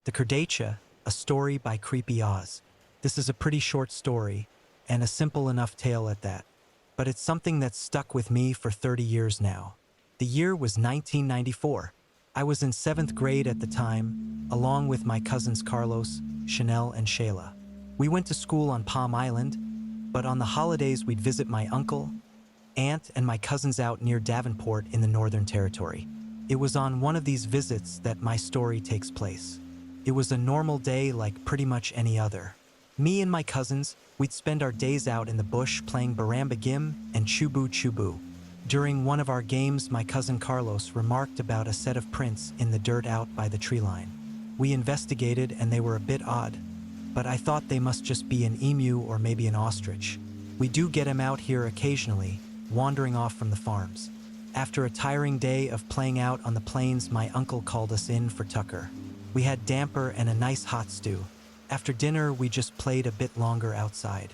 The Kurdaitcha, a story by Creepy Oz. This is a pretty short story, and a simple enough tale at that. But it's something that's stuck with me for 30 years now. The year was 1994. I was in 7th grade at the time, along with my cousins Carlos, Chanel, and Shayla. We went to school on Palm Island, but on the holidays we'd visit my uncle, aunt, and my cousins out near Davenport in the Northern Territory. It was on one of these visits that my story takes place. It was a normal day like pretty much any other. Me and my cousins, we'd spend our days out in the bush playing Baramba Gim and Chubu Chubu. During one of our games, my cousin Carlos remarked about a set of prints in the dirt out by the tree line. We investigated and they were a bit odd, but I thought they must just be an emu or maybe an ostrich. We do get him out here occasionally, wandering off from the farms. After a tiring day of playing out on the plains, my uncle called us in for tucker. We had damper and a nice hot stew. After dinner, we just played a bit longer outside.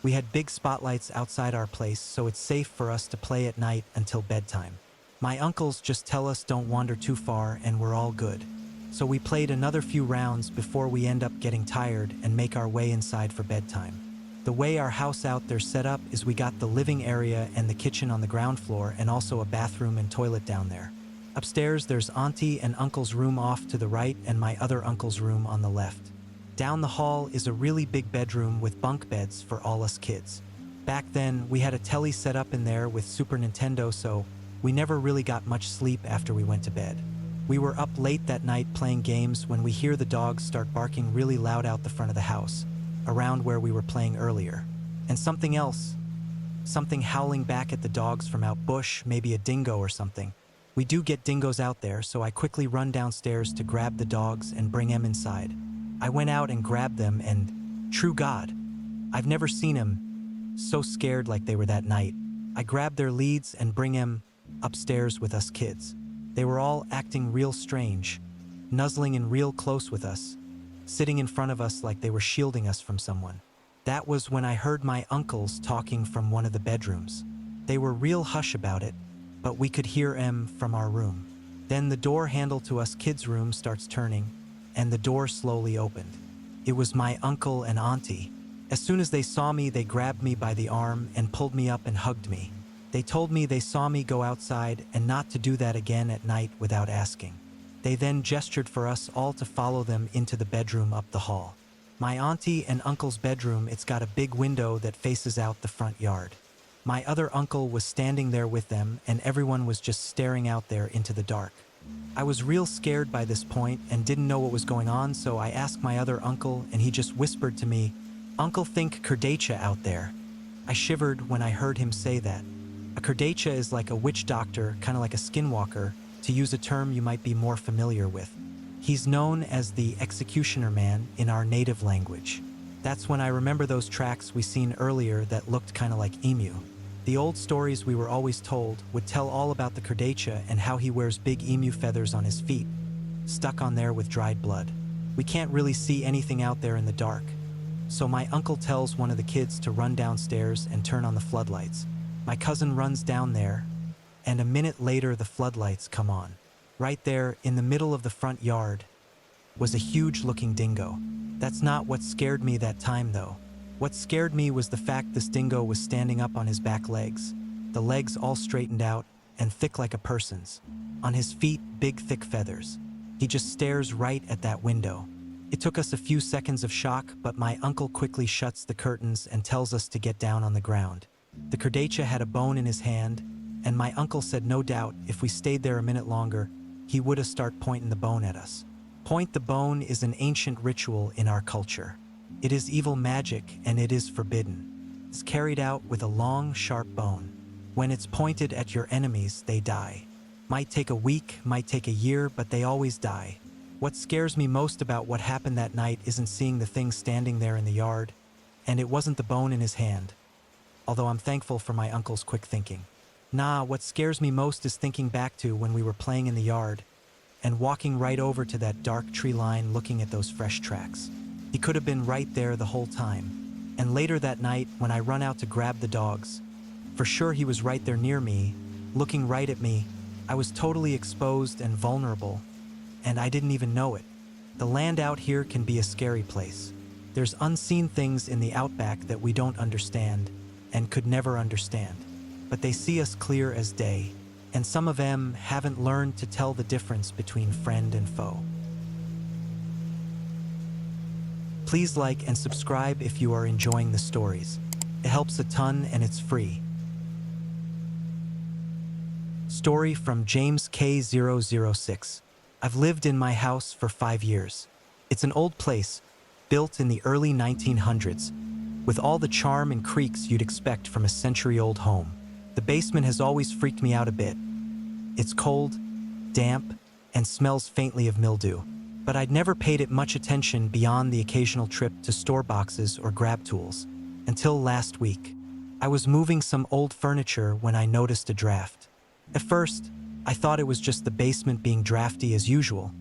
We had big spotlights outside our place, so it's safe for us to play at night until bedtime. My uncles just tell us don't wander too far and we're all good. So we played another few rounds before we end up getting tired and make our way inside for bedtime. The way our house out there set up is we got the living area and the kitchen on the ground floor and also a bathroom and toilet down there. Upstairs, there's Auntie and Uncle's room off to the right and my other uncle's room on the left. Down the hall is a really big bedroom with bunk beds for all us kids. Back then, we had a telly set up in there with Super Nintendo, so we never really got much sleep after we went to bed. We were up late that night playing games when we hear the dogs start barking really loud out the front of the house, around where we were playing earlier. And something else. Something howling back at the dogs from out bush, maybe a dingo or something. We do get dingoes out there, so I quickly run downstairs to grab the dogs and bring them inside. I went out and grabbed them and, true God, I've never seen them so scared like they were that night. I grabbed their leads and bring them upstairs with us kids. They were all acting real strange, nuzzling in real close with us, sitting in front of us like they were shielding us from someone. That was when I heard my uncles talking from one of the bedrooms. They were real hush about it, but we could hear them from our room. Then the door handle to us kids' room starts turning, and the door slowly opened. It was my uncle and auntie. As soon as they saw me, they grabbed me by the arm and pulled me up and hugged me. They told me they saw me go outside and not to do that again at night without asking. They then gestured for us all to follow them into the bedroom up the hall. My auntie and uncle's bedroom, it's got a big window that faces out the front yard. My other uncle was standing there with them and everyone was just staring out there into the dark. I was real scared by this point and didn't know what was going on, so I asked my other uncle and he just whispered to me, "Uncle, think Kurdaitcha out there." I shivered when I heard him say that. A Kurdaitcha is like a witch doctor, kind of like a skinwalker, to use a term you might be more familiar with. He's known as the executioner man in our native language. That's when I remember those tracks we seen earlier that looked kind of like emu. The old stories we were always told would tell all about the Kurdaitcha and how he wears big emu feathers on his feet, stuck on there with dried blood. We can't really see anything out there in the dark, so my uncle tells one of the kids to run downstairs and turn on the floodlights. My cousin runs down there, and a minute later the floodlights come on. Right there, in the middle of the front yard, was a huge-looking dingo. That's not what scared me that time, though. What scared me was the fact this dingo was standing up on his back legs, the legs all straightened out and thick like a person's. On his feet, big thick feathers. He just stares right at that window. It took us a few seconds of shock, but my uncle quickly shuts the curtains and tells us to get down on the ground. The Kurdaitcha had a bone in his hand, and my uncle said no doubt if we stayed there a minute longer, he would have started pointing the bone at us. Point the bone is an ancient ritual in our culture. It is evil magic and it is forbidden. It's carried out with a long, sharp bone. When it's pointed at your enemies, they die. Might take a week, might take a year, but they always die. What scares me most about what happened that night isn't seeing the thing standing there in the yard, and it wasn't the bone in his hand. Although I'm thankful for my uncle's quick thinking. Nah, what scares me most is thinking back to when we were playing in the yard and walking right over to that dark tree line looking at those fresh tracks. He could have been right there the whole time. And later that night, when I run out to grab the dogs, for sure he was right there near me, looking right at me. I was totally exposed and vulnerable, and I didn't even know it. The land out here can be a scary place. There's unseen things in the outback that we don't understand and could never understand. But they see us clear as day, and some of them haven't learned to tell the difference between friend and foe. Please like and subscribe if you are enjoying the stories. It helps a ton and it's free. Story from James K006. I've lived in my house for 5 years. It's an old place, built in the early 1900s, with all the charm and creaks you'd expect from a century-old home. The basement has always freaked me out a bit. It's cold, damp, and smells faintly of mildew. But I'd never paid it much attention beyond the occasional trip to store boxes or grab tools. Until last week. I was moving some old furniture when I noticed a draft. At first, I thought it was just the basement being drafty as usual.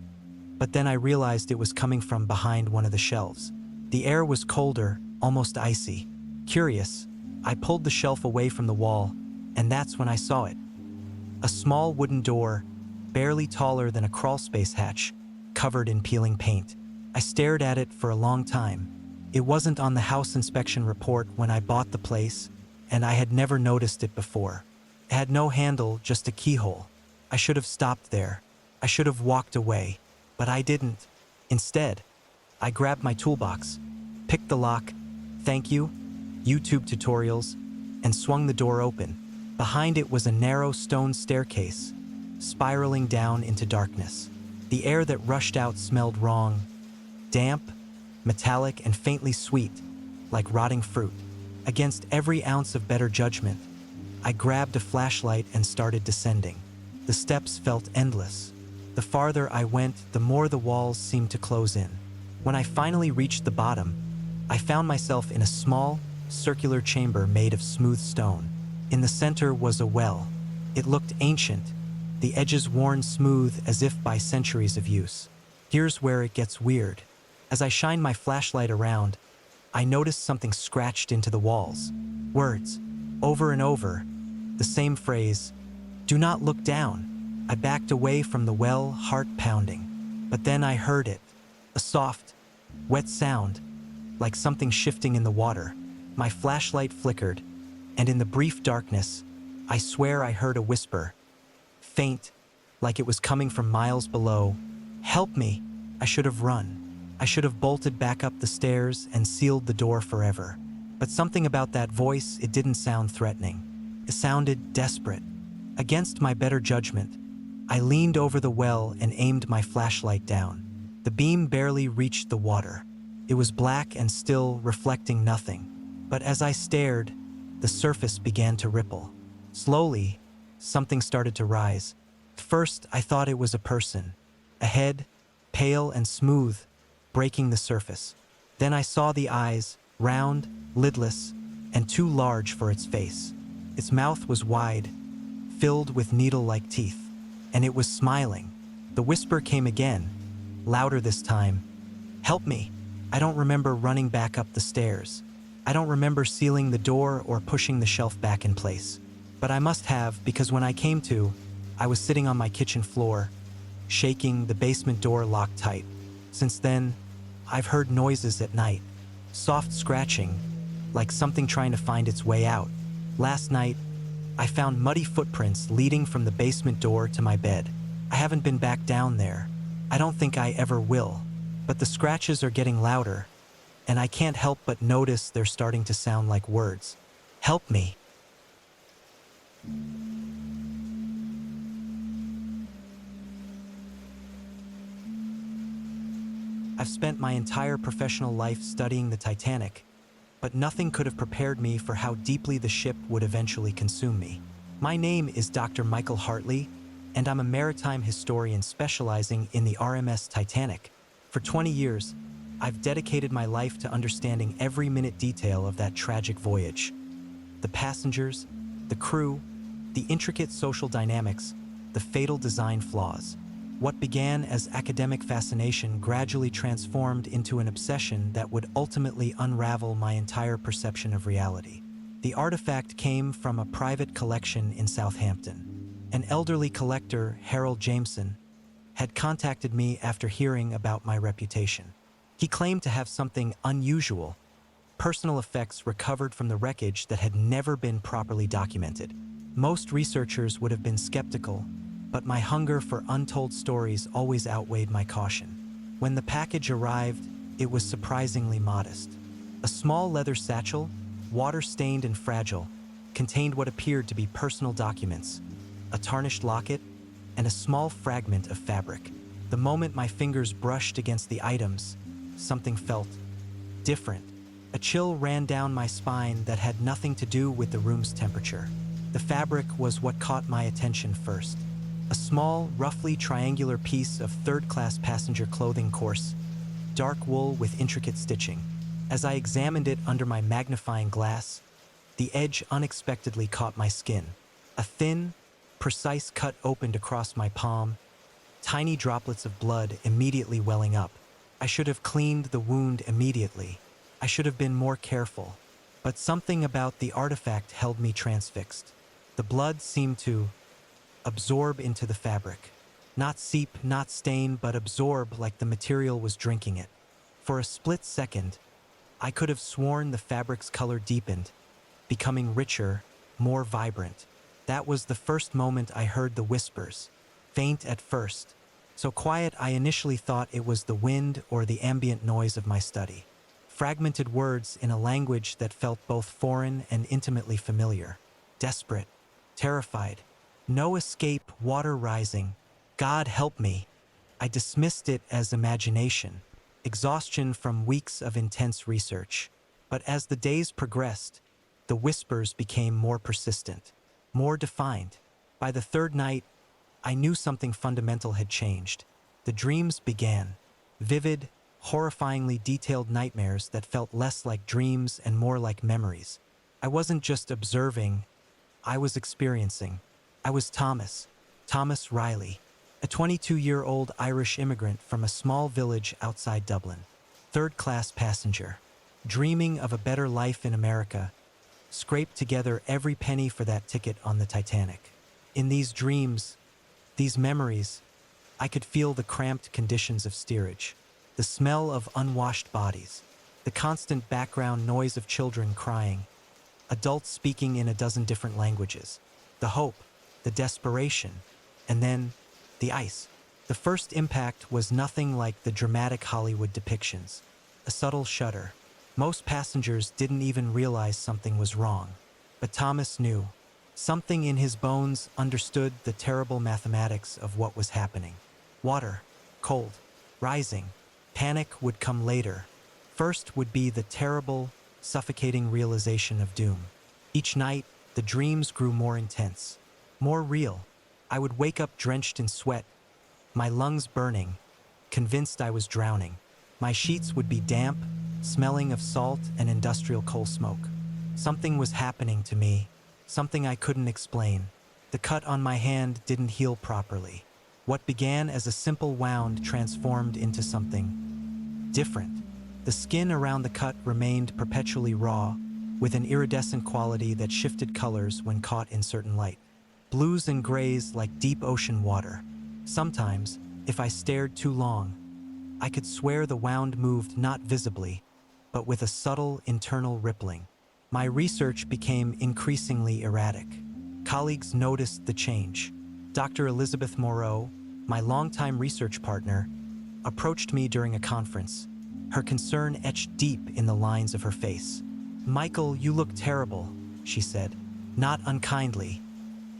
But then I realized it was coming from behind one of the shelves. The air was colder, almost icy. Curious, I pulled the shelf away from the wall, and that's when I saw it. A small wooden door, barely taller than a crawlspace hatch, covered in peeling paint. I stared at it for a long time. It wasn't on the house inspection report when I bought the place, and I had never noticed it before. It had no handle, just a keyhole. I should have stopped there. I should have walked away, but I didn't. Instead, I grabbed my toolbox, picked the lock, thank you, YouTube tutorials, and swung the door open. Behind it was a narrow stone staircase, spiraling down into darkness. The air that rushed out smelled wrong, damp, metallic, and faintly sweet, like rotting fruit. Against every ounce of better judgment, I grabbed a flashlight and started descending. The steps felt endless. The farther I went, the more the walls seemed to close in. When I finally reached the bottom, I found myself in a small, circular chamber made of smooth stone. In the center was a well. It looked ancient, the edges worn smooth as if by centuries of use. Here's where it gets weird. As I shined my flashlight around, I noticed something scratched into the walls. Words, over and over, the same phrase, "Do not look down." I backed away from the well, heart pounding. But then I heard it, a soft, wet sound, like something shifting in the water. My flashlight flickered, and in the brief darkness, I swear I heard a whisper, faint, like it was coming from miles below. "Help me." I should have run. I should have bolted back up the stairs and sealed the door forever. But something about that voice, it didn't sound threatening. It sounded desperate. Against my better judgment, I leaned over the well and aimed my flashlight down. The beam barely reached the water. It was black and still, reflecting nothing. But as I stared, the surface began to ripple. Slowly, something started to rise. First, I thought it was a person. A head, pale and smooth, breaking the surface. Then I saw the eyes, round, lidless, and too large for its face. Its mouth was wide, filled with needle-like teeth, and it was smiling. The whisper came again, louder this time. "Help me." I don't remember running back up the stairs. I don't remember sealing the door or pushing the shelf back in place. But I must have, because when I came to, I was sitting on my kitchen floor, shaking, the basement door locked tight. Since then, I've heard noises at night, soft scratching, like something trying to find its way out. Last night, I found muddy footprints leading from the basement door to my bed. I haven't been back down there. I don't think I ever will. But the scratches are getting louder, and I can't help but notice they're starting to sound like words. "Help me." I've spent my entire professional life studying the Titanic, but nothing could have prepared me for how deeply the ship would eventually consume me. My name is Dr. Michael Hartley, and I'm a maritime historian specializing in the RMS Titanic. For 20 years, I've dedicated my life to understanding every minute detail of that tragic voyage. The passengers, the crew, the intricate social dynamics, the fatal design flaws. What began as academic fascination gradually transformed into an obsession that would ultimately unravel my entire perception of reality. The artifact came from a private collection in Southampton. An elderly collector, Harold Jameson, had contacted me after hearing about my reputation. He claimed to have something unusual, personal effects recovered from the wreckage that had never been properly documented. Most researchers would have been skeptical, but my hunger for untold stories always outweighed my caution. When the package arrived, it was surprisingly modest. A small leather satchel, water-stained and fragile, contained what appeared to be personal documents, a tarnished locket, and a small fragment of fabric. The moment my fingers brushed against the items, something felt different. A chill ran down my spine that had nothing to do with the room's temperature. The fabric was what caught my attention first. A small, roughly triangular piece of third-class passenger clothing, coarse, dark wool with intricate stitching. As I examined it under my magnifying glass, the edge unexpectedly caught my skin. A thin, precise cut opened across my palm, tiny droplets of blood immediately welling up. I should have cleaned the wound immediately. I should have been more careful. But something about the artifact held me transfixed. The blood seemed to absorb into the fabric. Not seep, not stain, but absorb like the material was drinking it. For a split second, I could have sworn the fabric's color deepened, becoming richer, more vibrant. That was the first moment I heard the whispers, faint at first, so quiet I initially thought it was the wind or the ambient noise of my study. Fragmented words in a language that felt both foreign and intimately familiar. Desperate, terrified, no escape, water rising. God help me. I dismissed it as imagination, exhaustion from weeks of intense research. But as the days progressed, the whispers became more persistent, more defined. By the third night, I knew something fundamental had changed. The dreams began, vivid, horrifyingly detailed nightmares that felt less like dreams and more like memories. I wasn't just observing, I was experiencing. I was Thomas Riley, a 22-year-old Irish immigrant from a small village outside Dublin, third-class passenger, dreaming of a better life in America, scraped together every penny for that ticket on the Titanic. In these dreams, these memories, I could feel the cramped conditions of steerage, the smell of unwashed bodies, the constant background noise of children crying, adults speaking in a dozen different languages, the hope, the desperation, and then the ice. The first impact was nothing like the dramatic Hollywood depictions. A subtle shudder. Most passengers didn't even realize something was wrong. But Thomas knew. Something in his bones understood the terrible mathematics of what was happening. Water, cold, rising. Panic would come later. First would be the terrible, suffocating realization of doom. Each night, the dreams grew more intense, more real. I would wake up drenched in sweat, my lungs burning, convinced I was drowning. My sheets would be damp, smelling of salt and industrial coal smoke. Something was happening to me, something I couldn't explain. The cut on my hand didn't heal properly. What began as a simple wound transformed into something different. The skin around the cut remained perpetually raw, with an iridescent quality that shifted colors when caught in certain light. Blues and grays like deep ocean water. Sometimes, if I stared too long, I could swear the wound moved not visibly, but with a subtle internal rippling. My research became increasingly erratic. Colleagues noticed the change. Dr. Elizabeth Moreau, my longtime research partner, approached me during a conference, her concern etched deep in the lines of her face. "Michael, you look terrible," she said, not unkindly.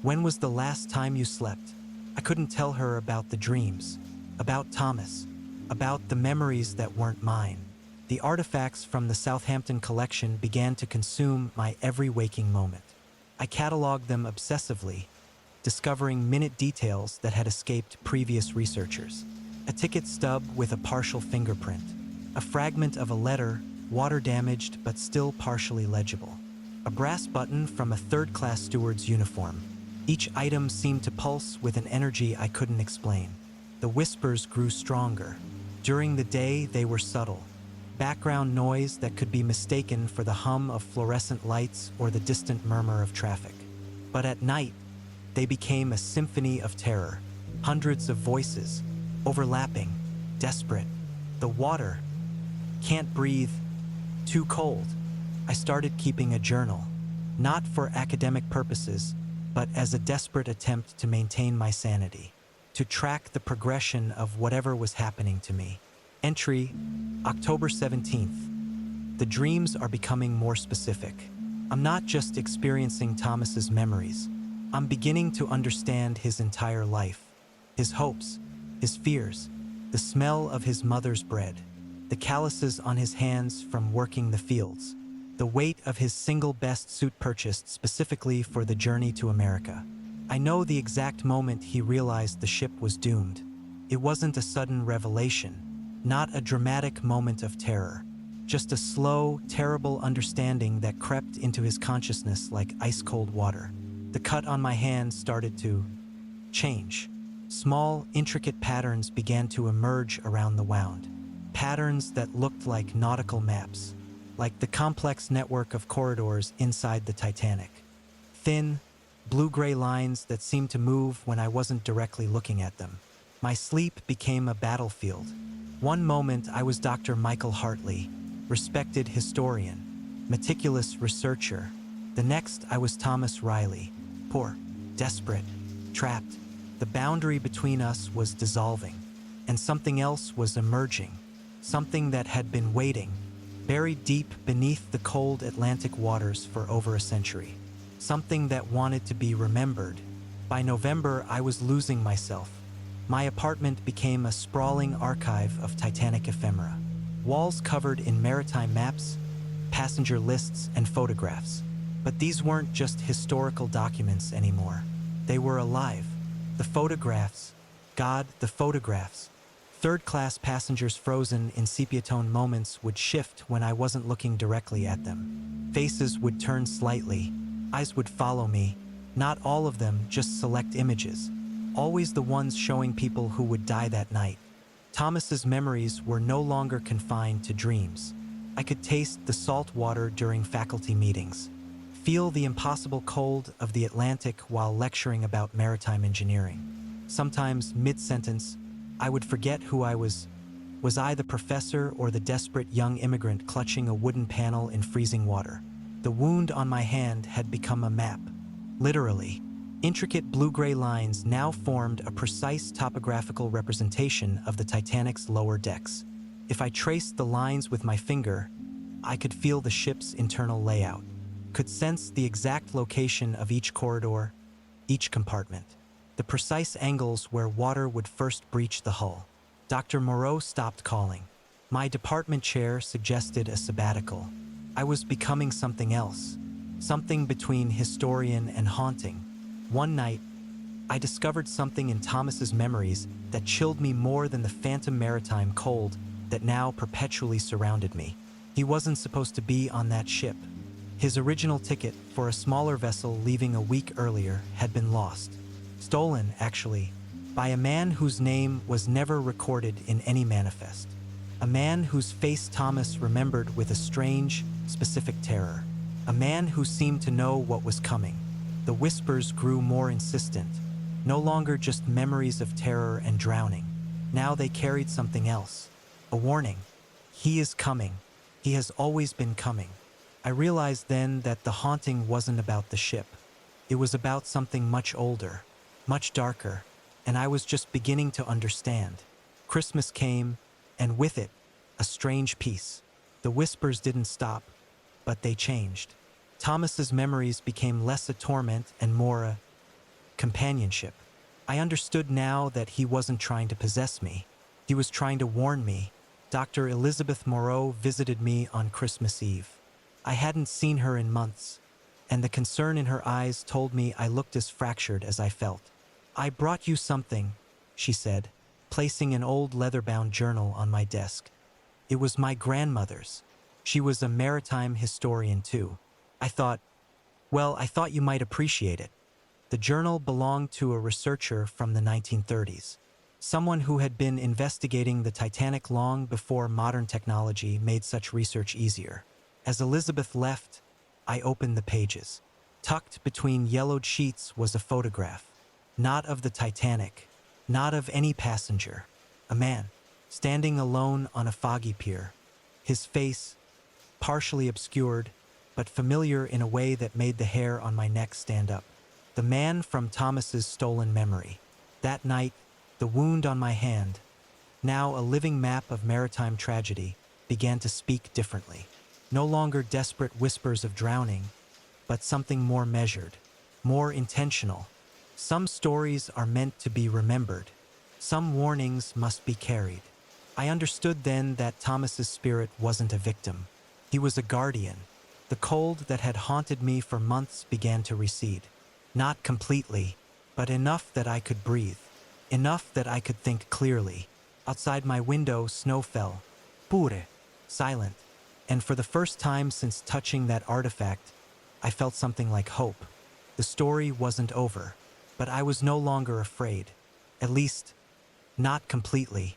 "When was the last time you slept?" I couldn't tell her about the dreams, about Thomas, about the memories that weren't mine. The artifacts from the Southampton collection began to consume my every waking moment. I cataloged them obsessively, discovering minute details that had escaped previous researchers. A ticket stub with a partial fingerprint, a fragment of a letter, water-damaged but still partially legible, a brass button from a third-class steward's uniform. Each item seemed to pulse with an energy I couldn't explain. The whispers grew stronger. During the day, they were subtle, background noise that could be mistaken for the hum of fluorescent lights or the distant murmur of traffic. But at night, they became a symphony of terror. Hundreds of voices, overlapping, desperate. The water, can't breathe, too cold. I started keeping a journal, not for academic purposes, but as a desperate attempt to maintain my sanity, to track the progression of whatever was happening to me. Entry, October 17th. The dreams are becoming more specific. I'm not just experiencing Thomas's memories. I'm beginning to understand his entire life, his hopes, his fears, the smell of his mother's bread, the calluses on his hands from working the fields, the weight of his single best suit purchased specifically for the journey to America. I know the exact moment he realized the ship was doomed. It wasn't a sudden revelation, not a dramatic moment of terror, just a slow, terrible understanding that crept into his consciousness like ice-cold water. The cut on my hand started to change. Small, intricate patterns began to emerge around the wound. Patterns that looked like nautical maps, like the complex network of corridors inside the Titanic. Thin, blue-gray lines that seemed to move when I wasn't directly looking at them. My sleep became a battlefield. One moment I was Dr. Michael Hartley, respected historian, meticulous researcher. The next I was Thomas Riley, poor, desperate, trapped. The boundary between us was dissolving, and something else was emerging, something that had been waiting, buried deep beneath the cold Atlantic waters for over a century, something that wanted to be remembered. By November, I was losing myself. My apartment became a sprawling archive of Titanic ephemera. Walls covered in maritime maps, passenger lists, and photographs. But these weren't just historical documents anymore. They were alive. The photographs, God, the photographs. Third-class passengers frozen in sepia-tone moments would shift when I wasn't looking directly at them. Faces would turn slightly. Eyes would follow me. Not all of them, just select images. Always the ones showing people who would die that night. Thomas's memories were no longer confined to dreams. I could taste the salt water during faculty meetings, feel the impossible cold of the Atlantic while lecturing about maritime engineering. Sometimes, mid-sentence, I would forget who I was. Was I the professor or the desperate young immigrant clutching a wooden panel in freezing water? The wound on my hand had become a map. Literally. Intricate blue-gray lines now formed a precise topographical representation of the Titanic's lower decks. If I traced the lines with my finger, I could feel the ship's internal layout, could sense the exact location of each corridor, each compartment, the precise angles where water would first breach the hull. Dr. Moreau stopped calling. My department chair suggested a sabbatical. I was becoming something else, something between historian and haunting. One night, I discovered something in Thomas's memories that chilled me more than the phantom maritime cold that now perpetually surrounded me. He wasn't supposed to be on that ship. His original ticket for a smaller vessel leaving a week earlier had been lost. Stolen, actually, by a man whose name was never recorded in any manifest. A man whose face Thomas remembered with a strange, specific terror. A man who seemed to know what was coming. The whispers grew more insistent, no longer just memories of terror and drowning. Now they carried something else. A warning. He is coming. He has always been coming. I realized then that the haunting wasn't about the ship. It was about something much older, much darker, and I was just beginning to understand. Christmas came, and with it, a strange peace. The whispers didn't stop, but they changed. Thomas's memories became less a torment and more a companionship. I understood now that he wasn't trying to possess me. He was trying to warn me. Dr. Elizabeth Moreau visited me on Christmas Eve. I hadn't seen her in months, and the concern in her eyes told me I looked as fractured as I felt. "I brought you something," she said, placing an old leather-bound journal on my desk. It was my grandmother's. She was a maritime historian too. I thought you might appreciate it. The journal belonged to a researcher from the 1930s, someone who had been investigating the Titanic long before modern technology made such research easier. As Elizabeth left, I opened the pages. Tucked between yellowed sheets was a photograph, not of the Titanic, not of any passenger, A man, standing alone on a foggy pier. His face, partially obscured, but familiar in a way that made the hair on my neck stand up. The man from Thomas's stolen memory. That night, the wound on my hand, now a living map of maritime tragedy, began to speak differently. No longer desperate whispers of drowning, but something more measured, more intentional. Some stories are meant to be remembered. Some warnings must be carried. I understood then that Thomas's spirit wasn't a victim. He was a guardian. The cold that had haunted me for months began to recede. Not completely, but enough that I could breathe. Enough that I could think clearly. Outside my window, snow fell. Pure. Silent. And for the first time since touching that artifact, I felt something like hope. The story wasn't over, but I was no longer afraid. At least, not completely.